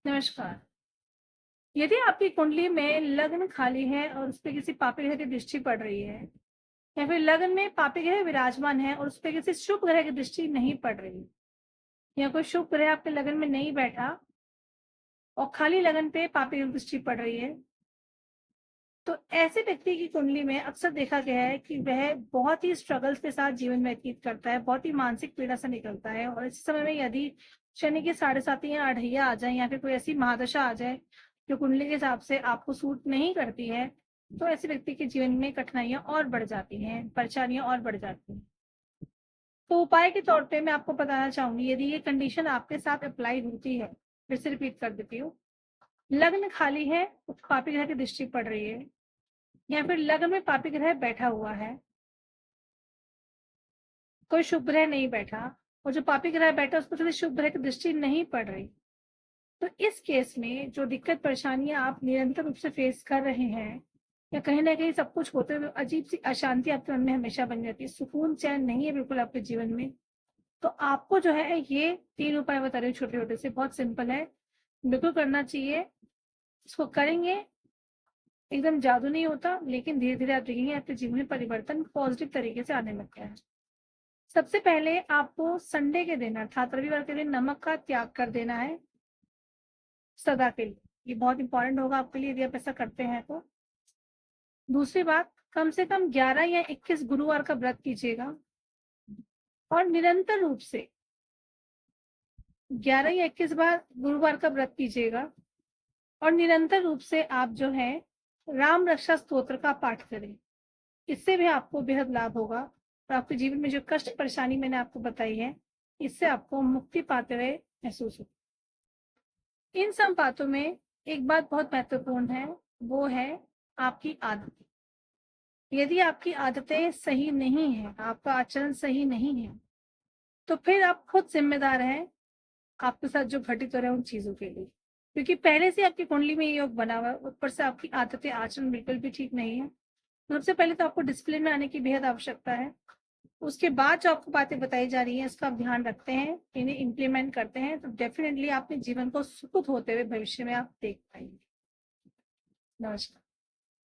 नमस्कार। यदि आपकी कुंडली में लग्न खाली है और उस पे किसी पापी ग्रह की दृष्टि पड़ रही है, या फिर लग्न में पापी ग्रह विराजमान है और उस पे किसी शुभ ग्रह की दृष्टि नहीं पड़ रही, या कोई शुभ ग्रह आपके लग्न में नहीं बैठा और खाली लगन पे पापी ग्रह की दृष्टि पड़ रही है, तो ऐसे व्यक्ति की कुंडली में अक्सर देखा गया है कि वह बहुत ही स्ट्रगल्स के साथ जीवन व्यतीत करता है, बहुत ही मानसिक पीड़ा से निकलता है। और इस समय में यदि शनि के साढ़े साती या अढ़ैया आ जाए या फिर कोई ऐसी महादशा आ जाए जो कुंडली के हिसाब से आपको सूट नहीं करती है, तो ऐसे व्यक्ति के जीवन में कठिनाइयां और बढ़ जाती हैं, परेशानियां और बढ़ जाती हैं। तो उपाय के तौर पे मैं आपको बताना चाहूंगी, यदि ये कंडीशन आपके साथ अप्लाई होती है, फिर से रिपीट कर देती हूँ। लग्न खाली है, पापी ग्रह की दृष्टि पड़ रही है, या फिर लग्न में पापी ग्रह बैठा हुआ है, कोई शुभ ग्रह नहीं बैठा, और जो पापी ग्रह बैठा उस पर किसी शुभ ग्रह की दृष्टि नहीं पड़ रही, तो इस केस में जो दिक्कत परेशानियां आप निरंतर रूप से फेस कर रहे हैं, या कहीं ना कहीं सब कुछ होते हुए अजीब सी अशांति आपके मन में हमेशा बनी रहती है, सुकून चैन नहीं है बिल्कुल आपके जीवन में, तो आपको जो है ये 3 उपाय बता रही हूँ, छोटे-छोटे से, बहुत सिंपल है, बिल्कुल करना चाहिए। इसको करेंगे, एकदम जादू नहीं होता, लेकिन धीरे-धीरे आप देखेंगे आपके जीवन में परिवर्तन पॉजिटिव तरीके से आने लग गया है। सबसे पहले आपको संडे के दिन अर्थात रविवार के दिन नमक का त्याग कर देना है सदा के लिए। ये बहुत इंपॉर्टेंट होगा आपके लिए यदि आप ऐसा करते हैं तो। दूसरी बात, कम से कम 11 या 21 गुरुवार का व्रत कीजिएगा और निरंतर रूप से 11 या 21 बार गुरुवार का व्रत कीजिएगा और निरंतर रूप से आप जो है राम रक्षा स्तोत्र का पाठ करें। इससे भी आपको बेहद लाभ होगा और आपके जीवन में जो कष्ट परेशानी मैंने आपको बताई है, इससे आपको मुक्ति पाते हुए महसूस हो। इन सब बातों में एक बात बहुत महत्वपूर्ण है, वो है आपकी आदत। यदि आपकी आदतें सही नहीं है, आपका आचरण सही नहीं है, तो फिर आप खुद जिम्मेदार हैं आपके साथ जो घटित हो रहा है उन चीजों के लिए, क्योंकि पहले से आपकी कुंडली में ये योग बना हुआ है, ऊपर से आपकी आदतें आचरण बिल्कुल भी ठीक नहीं है। सबसे पहले तो आपको डिसिप्लिन में आने की बेहद आवश्यकता है। उसके बाद जो आपको बातें बताई जा रही हैं, इसका आप ध्यान रखते हैं, इन्हें इम्प्लीमेंट करते हैं, तो डेफिनेटली अपने जीवन को सुखद होते हुए भविष्य में आप देख पाएंगे। नमस्कार।